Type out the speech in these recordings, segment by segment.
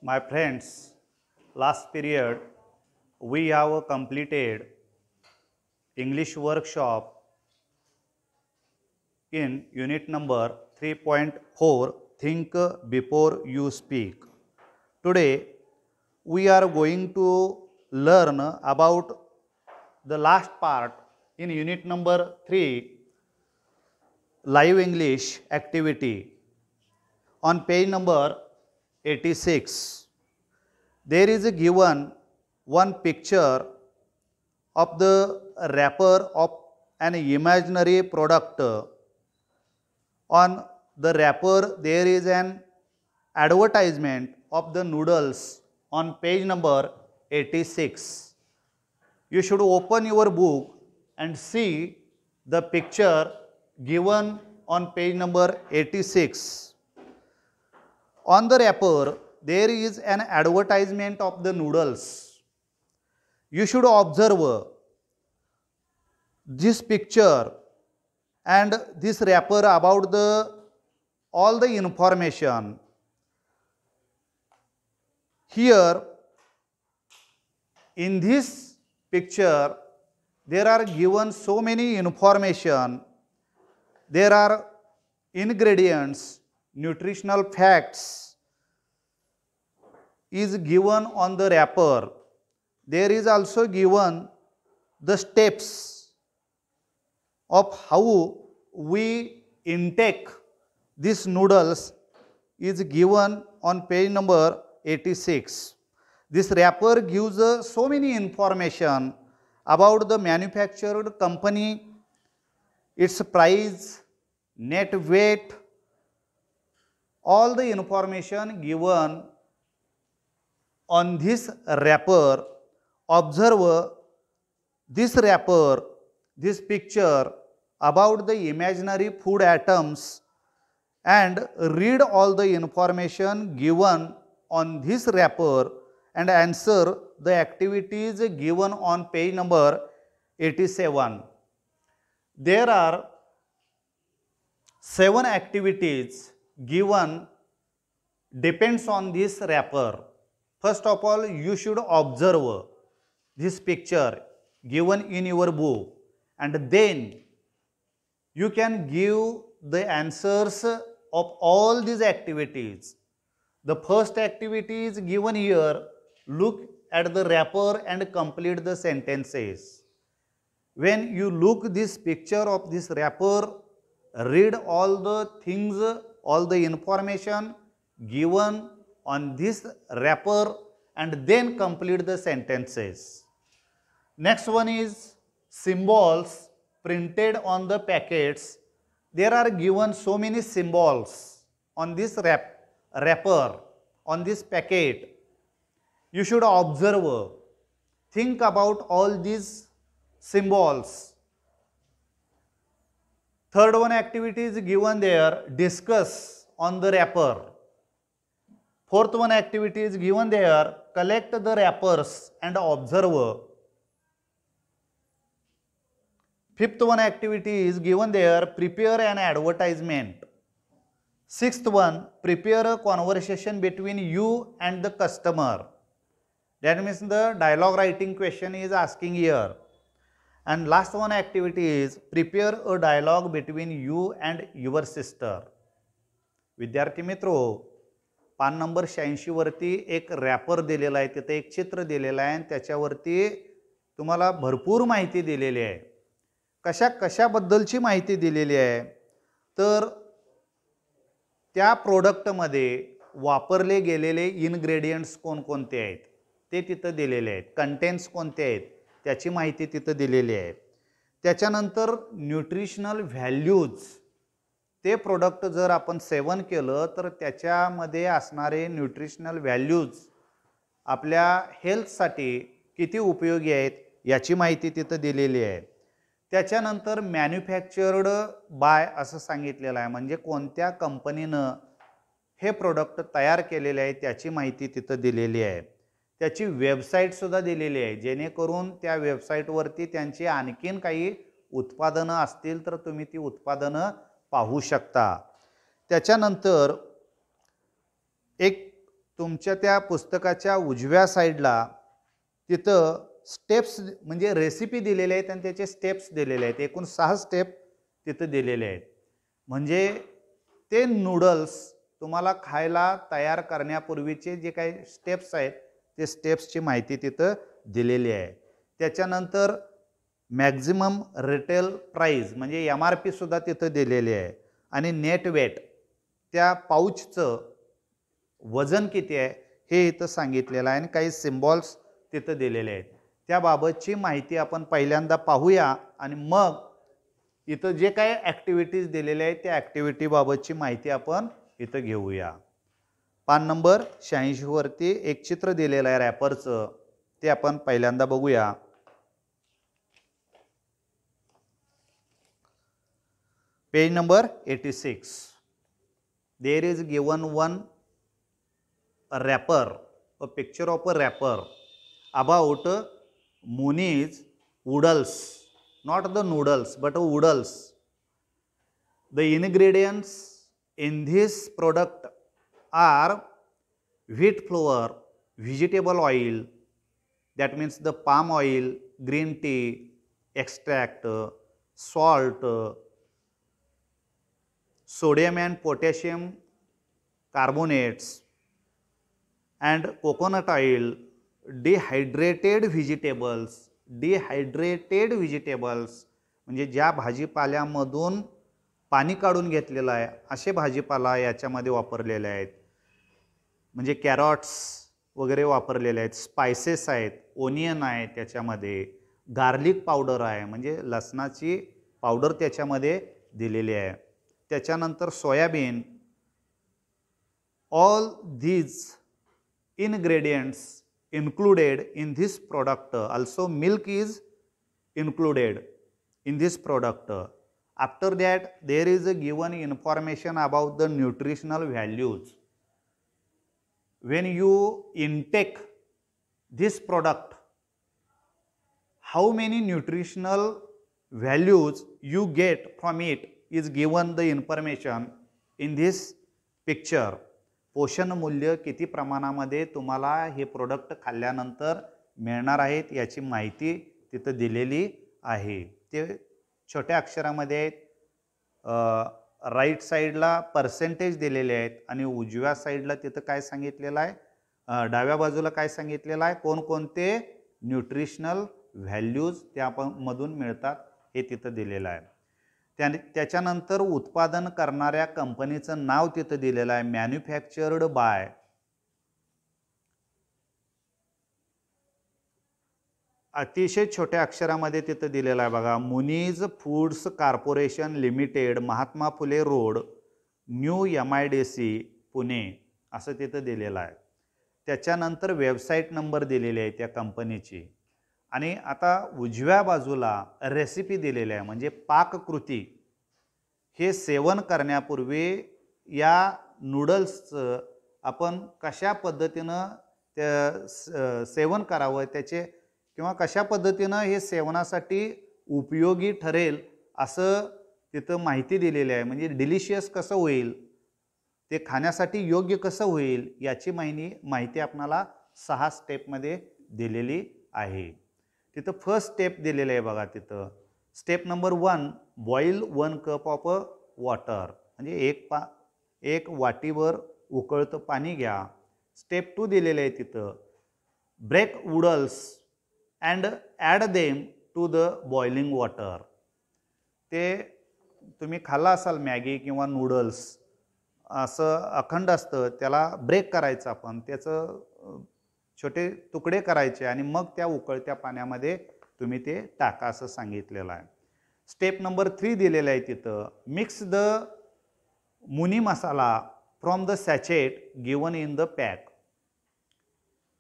My friends, last period we have completed English workshop in unit number 3.4 Think Before You Speak. Today we are going to learn about the last part in unit number 3 Live English activity. On page number 86 there is a given one picture of the wrapper of an imaginary product. On the wrapper there is an advertisement of the noodles on page number 86. You should open your book and see the picture given on page number 86. On the wrapper there is an advertisement of the noodles. You should observe this picture and this wrapper about all the information. Here in this picture there are given so many information. There are ingredients, nutritional facts is given on the wrapper. There is also given the steps of how we intake these noodles is given on page number 86. This wrapper gives so many information about the manufactured company, its price, net weight, all the information given on this wrapper. Observe this wrapper, this picture about the imaginary food items and read all the information given on this wrapper and answer the activities given on page number 87. There are 7 activities given depends on this wrapper. First of all, you should observe this picture given in your book and then you can give the answers of all these activities. The first activity is given here. Look at the wrapper and complete the sentences. When you look this picture of this wrapper, read all the things, all the information given on this wrapper and then complete the sentences. Next one is symbols printed on the packets. There are given so many symbols on this wrapper, on this packet. You should observe, think about all these symbols. Third one activity is given there, discuss on the wrapper. Fourth one activity is given there, collect the wrappers and observe. Fifth one activity is given there, prepare an advertisement. Sixth one, prepare a conversation between you and the customer. That means the dialogue writing question is asking here. And last one activity is prepare a dialogue between you and your sister. विद्यार्थी मित्रो, पान number 86 वरती एक wrapper दिलेला आहे, तिथे एक चित्र दिलेलं आहे आणि त्याच्यावरती तुम्हाला भरपूर माहिती दिलेली आहे. कशाबद्दलची माहिती दिलेली आहे तर त्या प्रोडक्टमध्ये वापरले गेलेले इन्ग्रेडियंट्स कोणकोणते आहेत ते तिथं दिलेले आहेत. कंटेंट्स कोणते आहेत त्याची माहिती तिथं दिलेली आहे. त्याच्यानंतर न्यूट्रिशनल व्हॅल्यूज, ते प्रोडक्ट जर आपण सेवन केलं तर त्याच्यामध्ये असणारे न्यूट्रिशनल व्हॅल्यूज आपल्या हेल्थसाठी किती उपयोगी आहेत याची माहिती तिथं दिलेली आहे. त्याच्यानंतर मॅन्युफॅक्चर्ड बाय असं सांगितलेलं आहे, म्हणजे कोणत्या कंपनीनं हे प्रोडक्ट तयार केलेले आहे त्याची माहिती तिथं दिलेली आहे. त्याची वेबसाईट सुद्धा दिलेली आहे, जेणेकरून त्या वेबसाईटवरती त्यांची आणखीन काही उत्पादनं असतील तर तुम्ही ती उत्पादनं पाहू शकता. त्याच्यानंतर एक तुमच्या त्या पुस्तकाच्या उजव्या साईडला तिथं स्टेप्स म्हणजे रेसिपी दिलेले आहेत आणि त्याचे स्टेप्स दिलेले आहेत. एकूण 6 स्टेप तिथं दिलेले आहेत. म्हणजे ते नूडल्स तुम्हाला खायला तयार करण्यापूर्वीचे जे काही स्टेप्स आहेत ते स्टेप्सची माहिती तिथं दिलेली आहे. त्याच्यानंतर मॅक्झिमम रिटेल प्राइस म्हणजे MRP सुद्धा तिथं दिलेली आहे आणि नेट वेट त्या पाऊचचं वजन किती आहे हे इथं सांगितलेलं आहे आणि काही सिम्बॉल्स तिथं दिलेले आहेत. त्याबाबतची माहिती आपण पहिल्यांदा पाहूया आणि मग इथं जे काही ॲक्टिव्हिटीज दिलेल्या आहेत त्या ॲक्टिव्हिटीबाबतची माहिती आपण इथं घेऊया. पान नंबर 86 वरती एक चित्र दिलेलं आहे रॅपरचं, ते आपण पहिल्यांदा बघूया. Page number 86. There is given one wrapper, a picture of a wrapper about Muni's oodles, not the noodles but oodles. The ingredients in this product are wheat flour, vegetable oil, that means the palm oil, green tea extract, salt, sodium and potassium carbonates, and coconut oil, dehydrated vegetables म्हणजे ज्या भाजीपाल्यामधून पाणी काढून घेतलेलं आहे असे भाजीपाला याच्यामध्ये वापरलेले आहेत. म्हणजे कॅरॉट्स वगैरे वापरलेले आहेत, स्पायसेस आहेत, ओनियन आहे त्याच्यामध्ये, गार्लिक पावडर आहे म्हणजे लसणाची पावडर त्याच्यामध्ये दिलेली आहे. त्याच्यानंतर soybean. All these ingredients included in this product, also milk is included in this product. After that there is a given information about the nutritional values. When you intake this product, how many nutritional values you get from it is given the information in this picture. पोषण मूल्य किती प्रमाणामध्ये तुम्हाला हे product खाल्ल्यानंतर मिळणार आहेत याची माहिती तिथं दिलेली आहे. ते छोट्या अक्षरामध्ये आहेत. राईट साईडला पर्सेंटेज दिलेले आहेत आणि उजव्या साईडला तिथं काय सांगितलेलं आहे, डाव्या बाजूला काय सांगितलेलं आहे, कोणकोणते न्यूट्रिशनल व्हॅल्यूज त्यामधून मिळतात हे तिथं दिलेलं आहे. त्याच्यानंतर उत्पादन करणाऱ्या कंपनीचं नाव तिथं दिलेलं आहे, मॅन्युफॅक्चर्ड बाय. अतिशय छोट्या अक्षरामध्ये तिथं दिलेलं आहे बघा, मुनीज foods corporation limited, Mahatma Phule road, new MIDC Pune असं तिथं दिलेलं आहे. त्याच्यानंतर वेबसाईट नंबर दिलेली आहे त्या कंपनीची. आणि आता उजव्या बाजूला रेसिपी दिलेली आहे म्हणजे पाककृती. हे सेवन करण्यापूर्वी या नूडल्सचं आपण कशा पद्धतीनं सेवन करावं त्याचे किंवा कशा पद्धतीनं हे सेवनासाठी उपयोगी ठरेल असं तिथं माहिती दिलेली आहे. म्हणजे डिलिशियस कसं होईल, ते खाण्यासाठी योग्य कसं होईल याची माहिती आपणाला 6 स्टेपमध्ये दिलेली आहे. तिथं फर्स्ट स्टेप दिलेलं आहे बघा. तिथं step number 1, boil 1 cup of water म्हणजे एक वाटीवर उकळतं पाणी घ्या. स्टेप 2 दिलेलं आहे तिथं, break noodles and add them to the boiling water. ते तुम्ही खाल्ला असाल मॅगी किंवा नूडल्स असं अखंड असतं, त्याला ब्रेक करायचं आपण, त्याचं छोटे तुकडे करायचे आणि मग त्या उकळत्या पाण्यामध्ये तुम्ही ते टाका असं सांगितलेलं आहे. स्टेप नंबर 3 दिलेलं आहे तिथं, mix the Muni masala from the sachet given in the pack.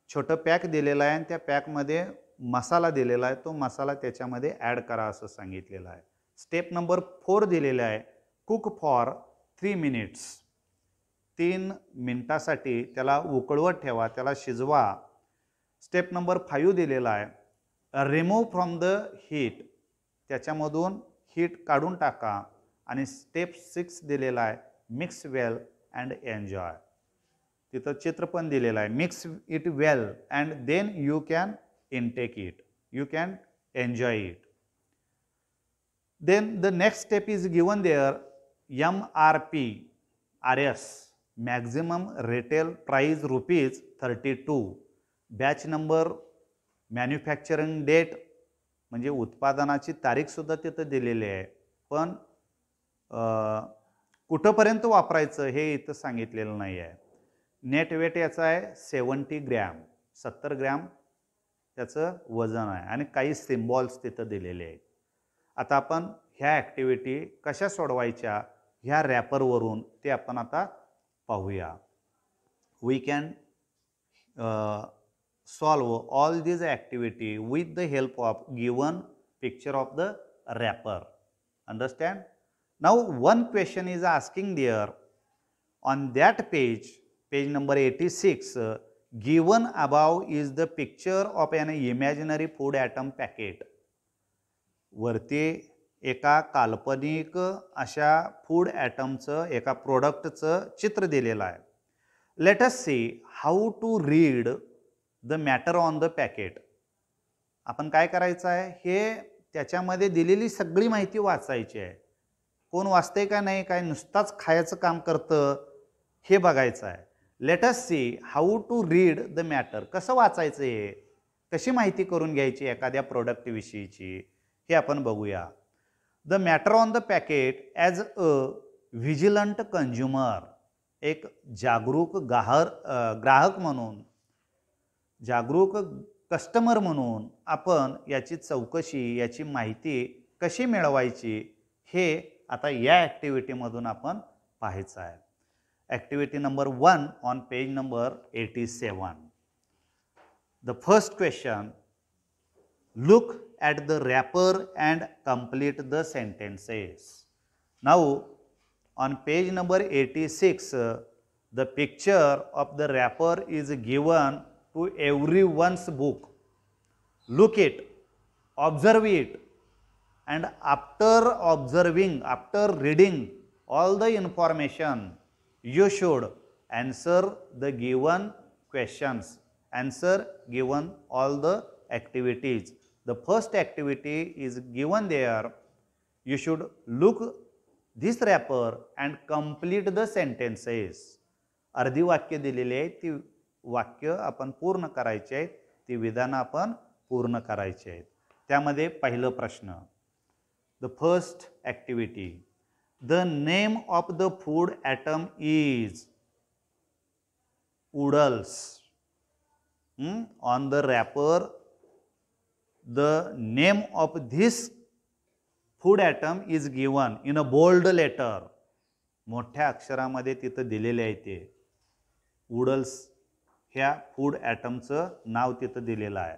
छोटं पॅक दिलेलं आहे आणि त्या पॅकमध्ये मसाला दिलेला आहे, तो मसाला त्याच्यामध्ये ॲड करा असं सांगितलेलं आहे. स्टेप नंबर 4 दिलेला आहे, कुक फॉर 3 मिनिट्स. 3 मिनिटासाठी त्याला उकळवत ठेवा, त्याला शिजवा. स्टेप नंबर 5 दिलेला आहे, रिमूव्ह फ्रॉम द हीट. त्याच्यामधून हीट काढून टाका. आणि स्टेप 6 दिलेला आहे, मिक्स वेल अँड एन्जॉय. तिथं चित्र पण दिलेलं आहे. Mix it well and then you can intake it, you can enjoy it. Then the next step is given there, MRP RS, maximum retail price rupees 32, batch number, manufacturing date म्हणजे उत्पादनाची तारीख सुद्धा तिथं दिलेली आहे, पण कुठंपर्यंत वापरायचं हे इथं सांगितलेलं नाही आहे. नेट वेट याचा आहे 70 ग्रॅम, 70 ग्रॅम त्याचं वजन आहे आणि काही सिम्बॉल्स तिथं दिलेले आहेत. आता आपण ह्या ॲक्टिव्हिटी कशा सोडवायच्या ह्या रॅपरवरून ते आपण आता पाहूया. We can solve all this activity with the help of given picture of the wrapper. Understand? Now one question is asking there on that page, page number 86, given above is the picture of an imaginary food atom packet. वरती एका काल्पनिक अशा food ॲटमचं एका प्रोडक्टचं चित्र दिलेलं आहे. Let us see how to read the matter on the packet. आपण काय करायचं आहे, हे त्याच्यामध्ये दिलेली सगळी माहिती वाचायची आहे. कोण वाचते का नाही, काय नुसताच खायचं काम करतं हे बघायचं आहे. Let us see how to read the matter. कसं वाचायचं, हे कशी माहिती करून घ्यायची एखाद्या प्रोडक्टविषयीची हे आपण बघूया. The matter on the packet as a vigilant consumer, एक जागरूक ग्राहक म्हणून, जागरूक कस्टमर म्हणून आपण याची चौकशी, याची माहिती कशी मिळवायची हे आता या ॲक्टिव्हिटीमधून आपण पाहायचं आहे. Activity number 1 on page number 87. The first question, look at the wrapper and complete the sentences. Now on page number 86, the picture of the wrapper is given to everyone's book. Look it, observe it, and after reading all the information, you should answer the given questions, answer given all the activities. The first activity is given there. You should look this wrapper and complete the sentences. अर्धी वाक्य दिलेली आहेत, ती वाक्य आपण पूर्ण करायची आहेत, ती विधानं आपण पूर्ण करायची आहेत. त्यामध्ये पहिलं प्रश्न, the first activity, the name of the food atom is oodles. On the wrapper, the name of this food atom is given in a bold letter. मोठ्या अक्षरामध्ये तिथं दिलेले आहे ते oodles ह्या फूड ॲटमचं नाव तिथं दिलेलं आहे.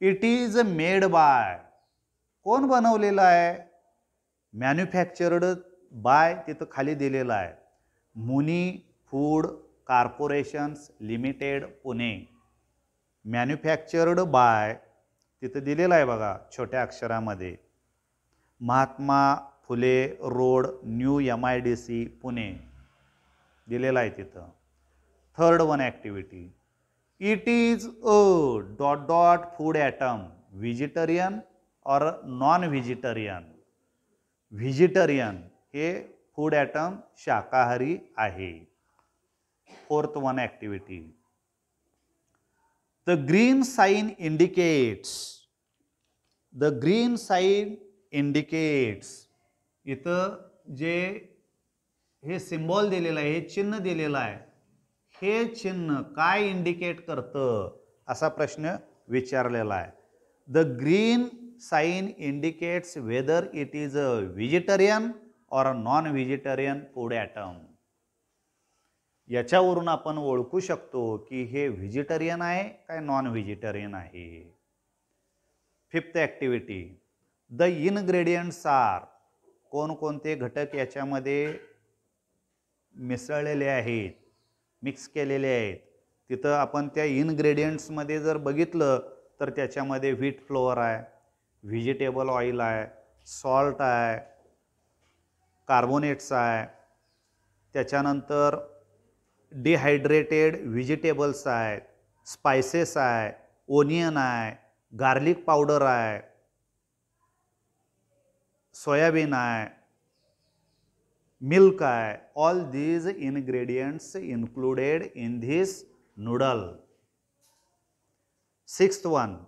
इट इज मेड बाय, कोण बनवलेलं आहे, मॅन्युफॅक्चर्ड बाय तिथं खाली दिलेलं आहे, Muni food corporations limited Pune. Manufactured by तिथं दिलेलं आहे बघा छोट्या अक्षरामध्ये, Mahatma Phule road new MIDC Pune दिलेलं आहे तिथं. Third one activity, it is a ... food item, vegetarian or non vegetarian. Vegetarian हे फूड ॲटम शाकाहारी आहे. Fourth one activity, the green sign indicates, the green sign indicates. इथं जे हे सिम्बॉल दिलेलं आहे, हे चिन्ह दिलेलं आहे, हे चिन्ह काय इंडिकेट करतं असा प्रश्न विचारलेला आहे. The green sign indicates whether it is a vegetarian or a non-vegetarian food atom. याच्यावरून आपण ओळखू शकतो की हे व्हेजिटेरियन आहे काय नॉन व्हेजिटेरियन आहे. Fifth activity, the ingredients are, कोणकोणते घटक याच्यामध्ये मिसळलेले आहेत, मिक्स केलेले आहेत. तिथं आपण त्या इनग्रेडियंट्समध्ये जर बघितलं तर त्याच्यामध्ये व्हीट फ्लोअर आहे, व्हेजिटेबल ऑइल आहे, सॉल्ट आहे, कार्बोनेट्स आहे, त्याच्यानंतर डिहायड्रेटेड व्हेजिटेबल्स आहेत, स्पायसेस आहे, ओनियन आहे, गार्लिक पावडर आहे, सोयाबीन आहे, milk आहे. All these ingredients included in this noodle. Sixth one,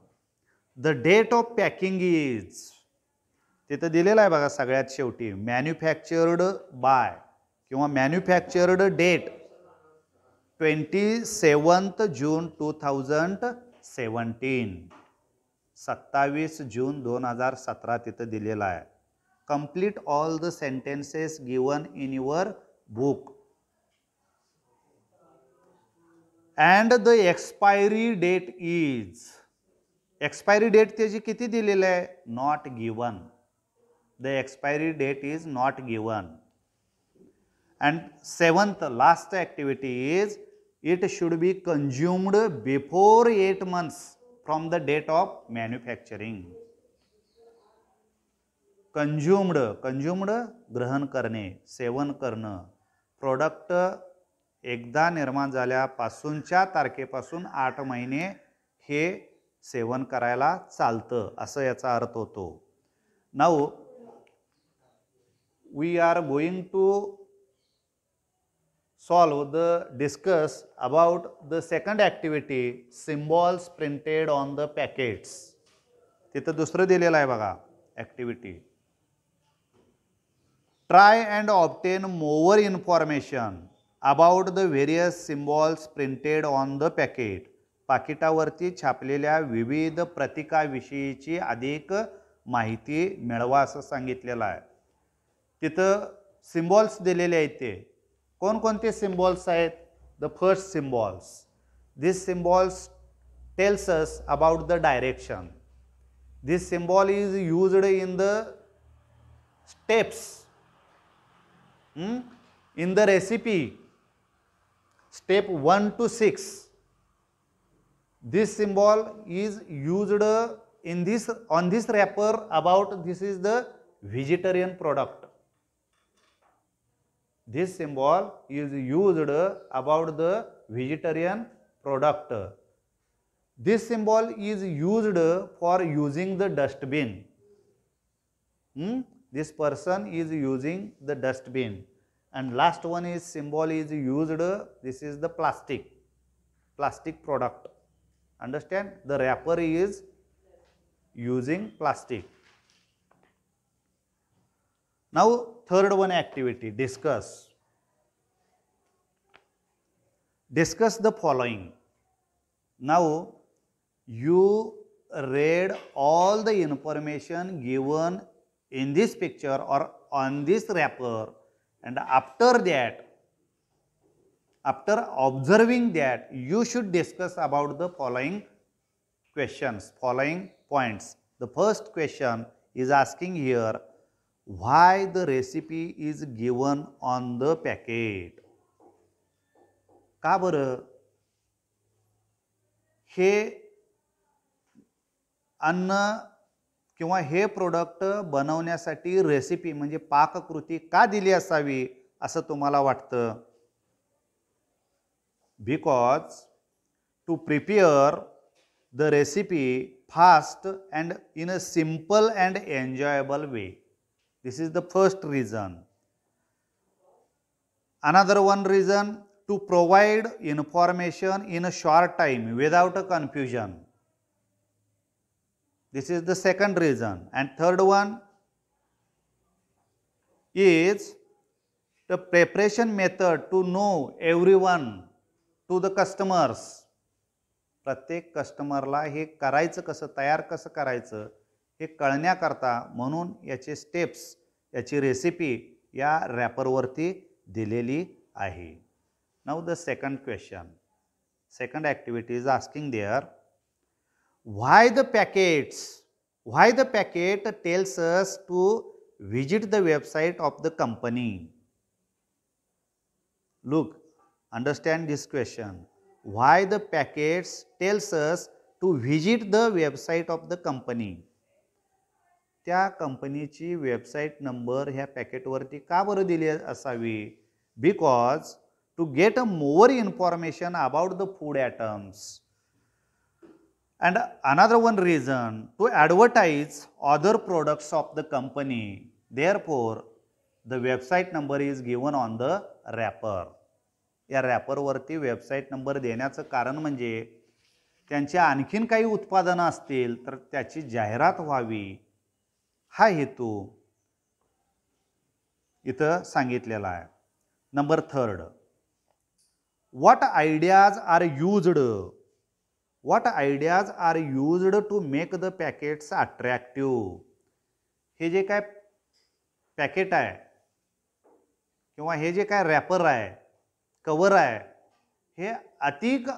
the date of packing is, तिथं दिलेलं आहे बघा सगळ्यात शेवटी, मॅन्युफॅक्चर्ड बाय किंवा मॅन्युफॅक्चर्ड डेट 27 जून 2017, 27 जून 2017 तिथं दिलेलं आहे. Complete all the sentences given in your book. And the expiry date is, expiry date त्याची किती दिलेलं आहे? Not given. The expiry date is not given. And seventh, last activity is, it should be consumed before 8 months from the date of manufacturing. कंज्युम्ड, कंज्युम्ड ग्रहण करणे, सेवन करणं. Product एकदा निर्माण झाल्यापासूनच्या तारखेपासून 8 महिने हे सेवन करायला चालतं, असं याचा अर्थ होतो. Now we are going to discuss about the second activity, symbols printed on the packets. तिथं दुसरं दिलेलं आहे बघा activity. Try and obtain more information about the various symbols printed on the packet. पाकिटावरती छापलेल्या विविध प्रतीकाविषयीची अधिक माहिती मिळवा असं सांगितलेलं आहे. तिथं सिम्बॉल्स दिलेले आहेत. ते कोणकोणते सिम्बॉल्स आहेत? The first symbols, this symbols tells us about the direction. This symbol is used in the steps in the recipe, step 1 to 6. This symbol is used in this, on this wrapper about this is the vegetarian product. This symbol is used about the vegetarian product. This symbol is used for using the dustbin. This person is using the dustbin. And last one is symbol is used, this is the plastic product. Understand? The wrapper is using plastic. Now third one activity, discuss. Discuss the following. Now you read all the information given in this picture or on this wrapper, and after that, after observing that, you should discuss about the following questions, following points. The first question is asking here, why the recipe is given on the packet? का बरं हे अन्न किंवा हे product बनवण्यासाठी recipe म्हणजे पाककृती का दिली असावी असं तुम्हाला वाटतं? Because to prepare the recipe fast and in a simple and enjoyable way. This is the first reason. Another one reason, to provide information in a short time without a confusion. This is the second reason. And third one is the preparation method to know everyone, to the customers. प्रत्येक कस्टमरला हे करायचं कसं, तयार कसं करायचं हे कळण्याकरता म्हणून याचे स्टेप्स, याची रेसिपी या रॅपरवरती दिलेली आहे. Now the second question, second activity is asking there, why the packets? Why the packet tells us to visit the website of the company? Look, understand this question. Why the packets tells us to visit the website of the company? त्या कंपनीची website number ह्या पॅकेटवरती का बरं दिली असावी? Because to get more information about the food items. And another one reason, to advertise other products of the company. Therefore, the website number is given on the wrapper. या रॅपरवरती website number देण्याचं कारण म्हणजे त्यांच्या आणखीन काही उत्पादनं असतील तर त्याची जाहिरात व्हावी हा हेतू इथं सांगितलेला आहे. Number 3, what ideas are used to make the packets attractive. हे जे काय पॅकेट आहे किंवा हे जे काय रॅपर आहे, कवर आहे, हे अधिक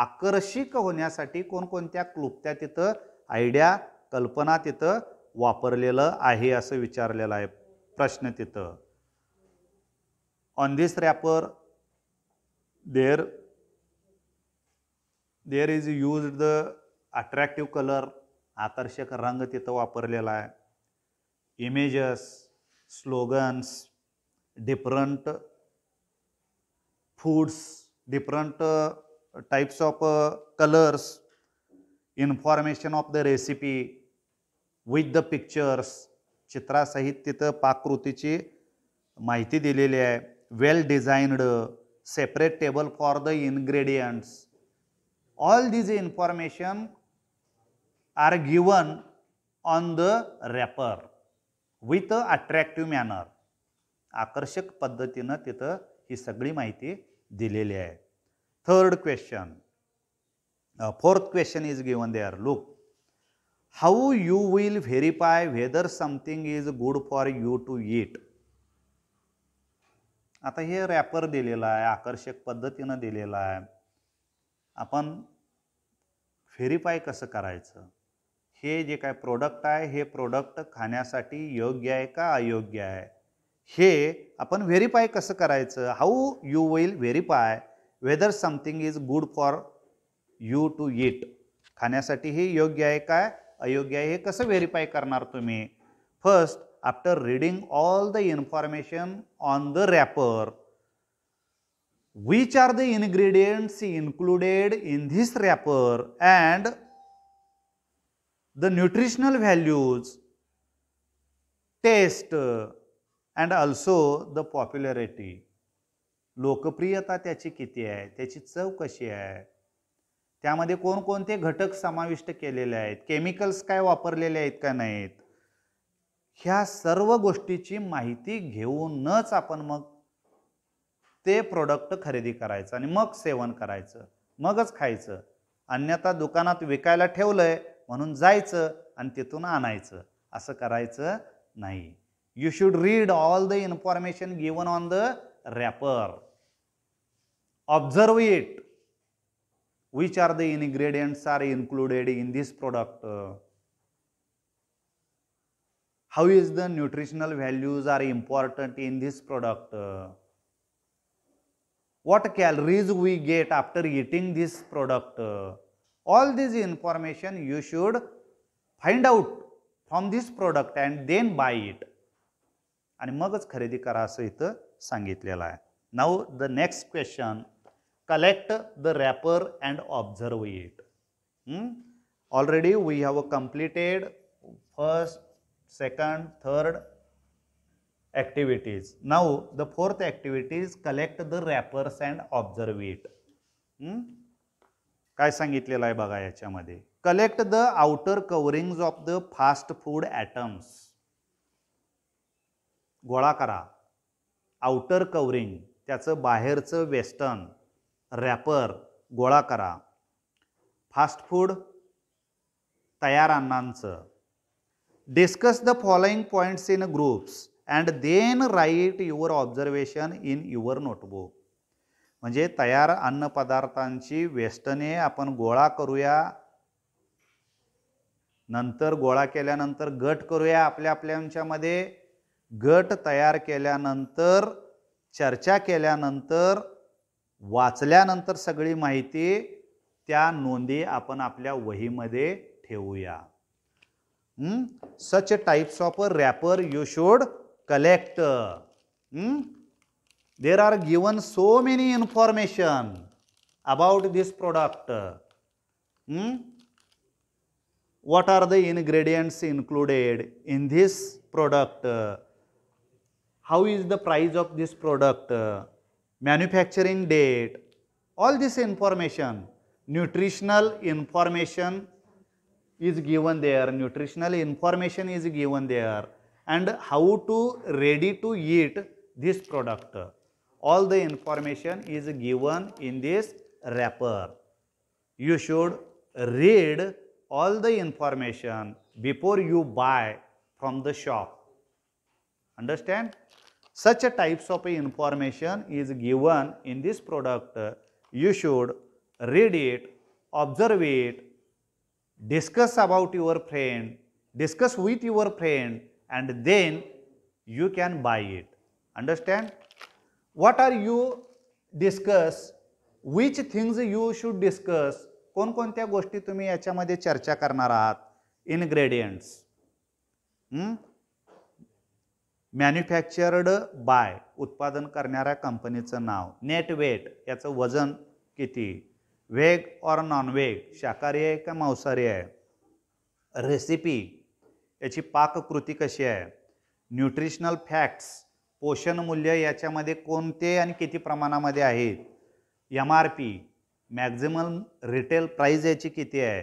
आकर्षक होण्यासाठी कोणकोणत्या क्लुप्त्या तिथं आयडिया कल्पना तिथं वापरलेलं आहे असं विचारलेलं आहे प्रश्न तिथं. On this wrapper there is used the attractive color, आकर्षक रंग तिथं वापरलेला आहे. Images, slogans, different foods, different types of colours, information of the recipe with the pictures, चित्रासहित तिथं पाककृतीची माहिती दिलेली आहे. Well designed, separate table for the ingredients. All these information are given on the wrapper with a attractive manner. आकर्षक पद्धतीनं तिथं ही सगळी माहिती दिलेली आहे. Third question, fourth question is given there. Look, how you will verify whether something is good for you to eat. आता हे wrapper दिलेला आहे, आकर्षक पद्धतीनं दिलेला आहे. आपण व्हेरीफाय कसं करायचं, हे जे काय प्रोडक्ट आहे हे प्रोडक्ट खाण्यासाठी योग्य आहे का अयोग्य आहे, हे आपण व्हेरीफाय कसं करायचं. How you will verify whether something is good for you to eat. खाण्यासाठी हे योग्य आहे काय अयोग्य आहे हे कसं व्हेरीफाय करणार तुम्ही. First, after reading all the information on the wrapper, which are the ingredients included in this wrapper and the nutritional values, taste and also the popularity. लोकप्रियता त्याची किती आहे, त्याची चव कशी आहे, त्यामध्ये कोणकोणते घटक समाविष्ट केलेले आहेत, केमिकल्स काय वापरलेले आहेत का नाहीत, ह्या सर्व गोष्टीची माहिती घेऊनच आपण मग ते प्रोडक्ट खरेदी करायचं आणि मग सेवन करायचं, मगच खायचं. अन्यथा दुकानात विकायला ठेवलंय म्हणून जायचं आणि तिथून आणायचं असं करायचं नाही. You should read all the information given on the wrapper. Observe it. Which are the ingredients are included in this product. How is the nutritional values are important in this product. What calories we get after eating this product. All this information you should find out from this product and then buy it. आणि मगच खरेदी करा असं इथं सांगितलेलं आहे. Now the next question, collect the wrapper and observe it. Already we have completed first, second, third activities. Now the fourth activity is collect the wrappers and observe it. काय सांगितलेलं आहे बघा याच्यामध्ये. Collect the outer coverings of the fast food items. गोळा करा outer covering, त्याचं बाहेरचं western wrapper गोळा करा. फास्ट फूड तयार अन्नांचं. Discuss the following points in groups and then write your observation in your notebook. म्हणजे तयार अन्न पदार्थांची वेष्टने आपण गोळा करूया, नंतर गोळा केल्यानंतर गट करूया आपल्या आपल्यामध्ये. गट तयार केल्यानंतर चर्चा केल्यानंतर वाचल्यानंतर सगळी माहिती त्या नोंदी आपण आपल्या वहीमध्ये ठेवूया. such types of a wrapper you should collect. There are given so many information about this product. What are the ingredients included in this product? How is the price of this product? Manufacturing date. All this information, nutritional information is given there. Nutritional information is given there. And how to ready to eat this product. All the information is given in this wrapper. You should read all the information before you buy from the shop. Understand? Such a types of information is given in this product. You should read it, observe it, discuss about your friend, discuss with your friend, and then you can buy it. Understand? What are you discuss? Which things you should discuss? कोणकोणत्या गोष्टी तुम्ही याच्यामध्ये चर्चा करणार आहात? Ingredients. Manufactured bye, उत्पादन करणाऱ्या कंपनीचं नाव. नेट वेट, याचं वजन किती. व्हेग और नॉन व्हेग, शाकाहारी आहे का मांसाहारी आहे. रेसिपी, याची पाककृती कशी आहे. न्यूट्रिशनल फॅक्ट्स, पोषण मूल्य याच्यामध्ये कोणते आणि किती प्रमाणामध्ये आहेत. MRP, मॅक्झिमम रिटेल प्राइस याची किती आहे.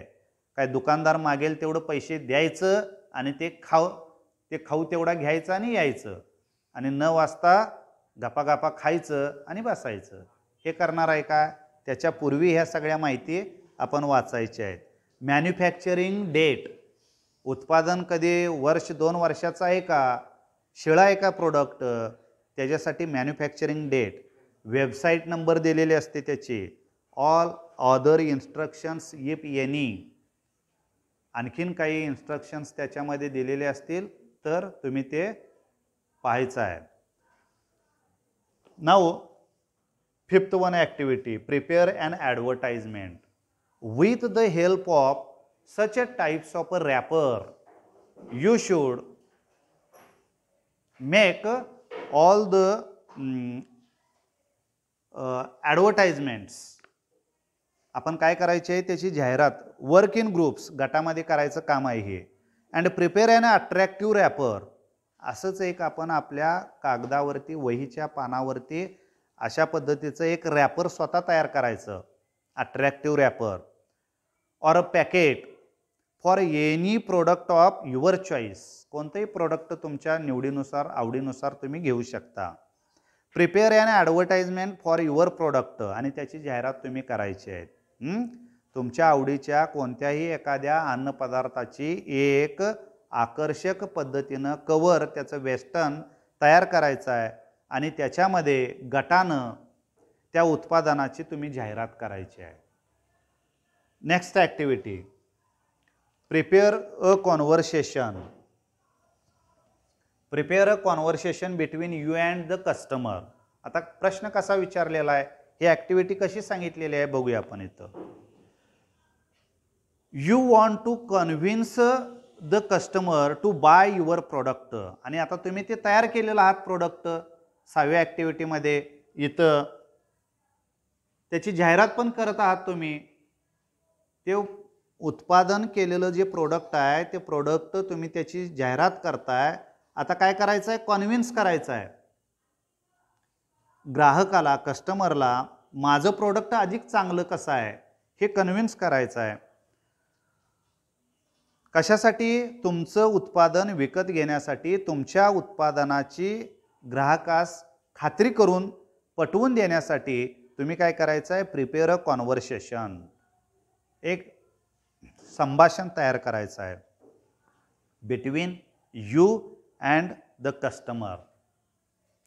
काय दुकानदार मागेल तेवढं पैसे द्यायचं आणि ते खाऊ तेवढा घ्यायचं आणि यायचं आणि न वाजता गपागपा खायचं आणि बसायचं. हे करणार आहे का. त्याच्यापूर्वी ह्या सगळ्या माहिती आपण वाचायच्या आहेत. मॅन्युफॅक्चरिंग डेट, उत्पादन कधी वर्ष 2 वर्षाचं आहे का, शिळा आहे का प्रोडक्ट, त्याच्यासाठी मॅन्युफॅक्चरिंग डेट. वेबसाईट नंबर दिलेले असते त्याचे. All other instructions if any, आणखीन काही इन्स्ट्रक्शन्स त्याच्यामध्ये दिलेले असतील तर तुम्ही ते पाहायचं आहे. Now 5th one activity, prepare an advertisement. With the help of such a types of a wrapper, you should make all the advertisements. आपण काय करायचे, त्याची जाहिरात. वर्क इन ग्रुप्स, गटामध्ये करायचं काम आहे हे. And prepare an attractive wrapper, असंच एक आपण आपल्या कागदावरती, वहीच्या पानावरती अशा पद्धतीचं एक रॅपर स्वतः तयार करायचं. Attractive wrapper. Or a packet for any product of your choice, कोणतेही प्रोडक्ट तुमच्या निवडीनुसार, आवडीनुसार तुम्ही घेऊ शकता. Prepare an advertisement for your product, आणि त्याची जाहिरात तुम्ही करायची आहे. तुमच्या आवडीच्या कोणत्याही एखाद्या अन्नपदार्थाची एक आकर्षक पद्धतीनं कवर, त्याचं वेस्टर्न तयार करायचं आहे आणि त्याच्यामध्ये गटानं त्या उत्पादनाची तुम्ही जाहिरात करायची आहे. Next activity, prepare a conversation. Prepare a conversation between you and the customer. आता प्रश्न कसा विचारलेला आहे, ही ॲक्टिव्हिटी कशी सांगितलेली आहे बघूया आपण इथं. You want to convince the customer to buy your product, आणि आता तुम्ही ते तयार केलेलं आहात प्रोडक्ट 6व्या ॲक्टिव्हिटीमध्ये. इथं त्याची जाहिरात पण करत आहात तुम्ही. ते उत्पादन केलेलं जे प्रोडक्ट आहे ते प्रोडक्ट तुम्ही त्याची जाहिरात करताय. आता काय करायचं आहे, कन्व्हिन्स करायचं आहे ग्राहकाला, कस्टमरला, माझं प्रोडक्ट अधिक चांगलं कसं आहे हे कन्व्हिन्स करायचं आहे. कशासाठी, तुमचं उत्पादन विकत घेण्यासाठी, तुमच्या उत्पादनाची ग्राहकास खात्री करून पटवून देण्यासाठी तुम्ही काय करायचं आहे, प्रिपेअर अ कॉन्व्हर्सेशन, एक संभाषण तयार करायचं आहे between you and the customer.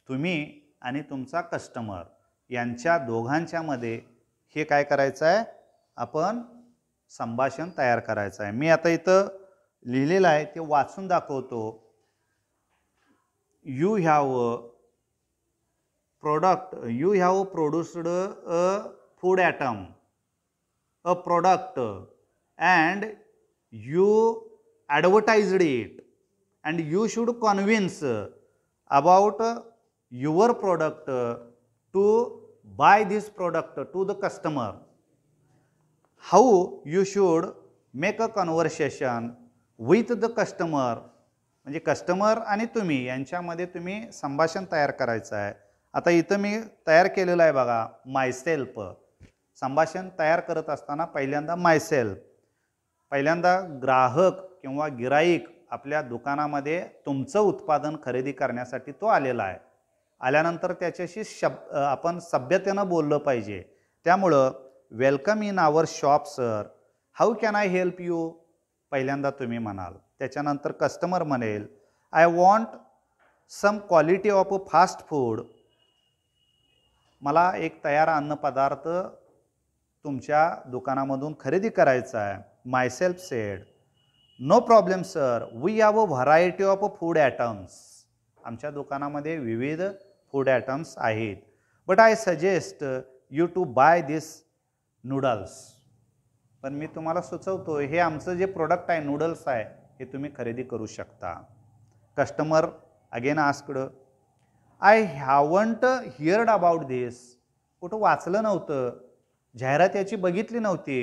तुम्ही आणि तुमचा कस्टमर यांच्या दोघांच्या मध्ये हे काय करायचं आहे, आपण संभाषण तयार करायचं आहे. मी आता इथं लिहिलेलं आहे ते वाचून दाखवतो. You have produced a food item, a product, and you advertised it, and you should convince about your product to buy this product to the customer. How you should make a conversation with the customer. म्हणजे customer आणि तुम्ही यांच्यामध्ये तुम्ही संभाषण तयार करायचं आहे. आता इथं मी तयार केलेलं आहे बघा, मायसेल्फ. संभाषण तयार करत असताना पहिल्यांदा मायसेल्फ, पहिल्यांदा ग्राहक किंवा गिराईक आपल्या दुकानामध्ये तुमचं उत्पादन खरेदी करण्यासाठी तो आलेला आहे. आल्यानंतर त्याच्याशी आपण सभ्यतेनं बोललं पाहिजे. त्यामुळं welcome in our shop sir, how can I help you पहिल्यांदा तुम्ही म्हणाल. त्याच्यानंतर कस्टमर म्हणेल I want some quality of a fast food, मला एक तयार अन्नपदार्थ तुमच्या दुकानामधून खरेदी करायचा आहे. Myself said no problem sir, we have a variety of food items, आमच्या दुकानामध्ये विविध फूड ॲटम्स आहेत. But I suggest you to buy this noodles, पण मी तुम्हाला सुचवतो हे आमचं जे प्रोडक्ट आहे नूडल्स आहे हे तुम्ही खरेदी करू शकता. Customer again asked I haven't heard about this, कुठं वाचलं नव्हतं, जाहिरात याची बघितली नव्हती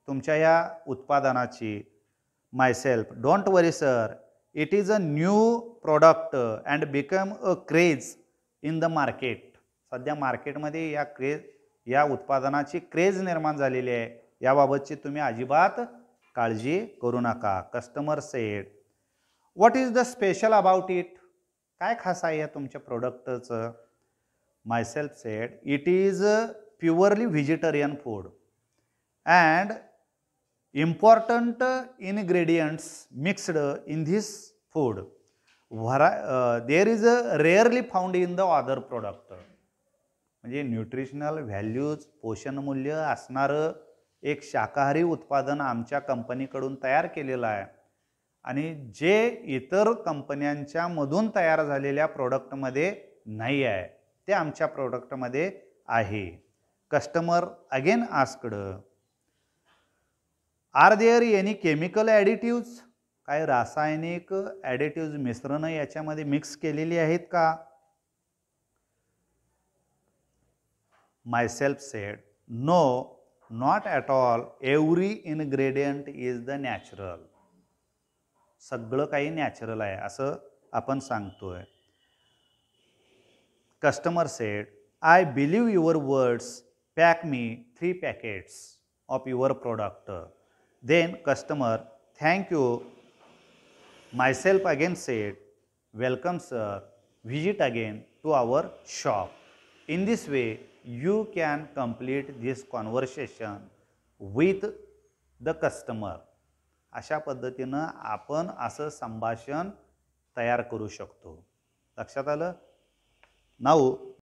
तुमच्या या उत्पादनाची. Myself don't worry sir, it is a new product and become a craze in the market. सध्या मार्केटमध्ये या उत्पादनाची क्रेज निर्माण झालेली आहे, याबाबतची तुम्ही अजिबात काळजी करू नका. Customer said what is the special about it, काय खास आहे या तुमच्या प्रोडक्टचं. Myself said it is purely vegetarian food and important ingredients mixed in this food. There is a rarely found in the other product. म्हणजे nutritional values, पोषण मूल्य असणारं एक शाकाहारी उत्पादन आमच्या कंपनीकडून तयार केलेलं आहे आणि जे इतर कंपन्यांच्या मधून तयार झालेल्या प्रोडक्टमध्ये नाही आहे ते आमच्या प्रोडक्टमध्ये आहे. Customer again asked are there any chemical additives, काय रासायनिक ॲडिटिव्ज मिश्रणं याच्यामध्ये मिक्स केलेली आहेत का. Myself said no not at all, every ingredient is the natural, सगळं काही नॅचरल आहे असं आपण सांगतोय. Customer said I believe your words, pack me 3 packets of your product. Then customer, thank you. Myself again said, welcome sir, visit again to our shop. In this way, you can complete this conversation with the customer. अशा पद्धतीनं आपण असं संभाषण तयार करू शकतो. लक्षात आलं. नाऊ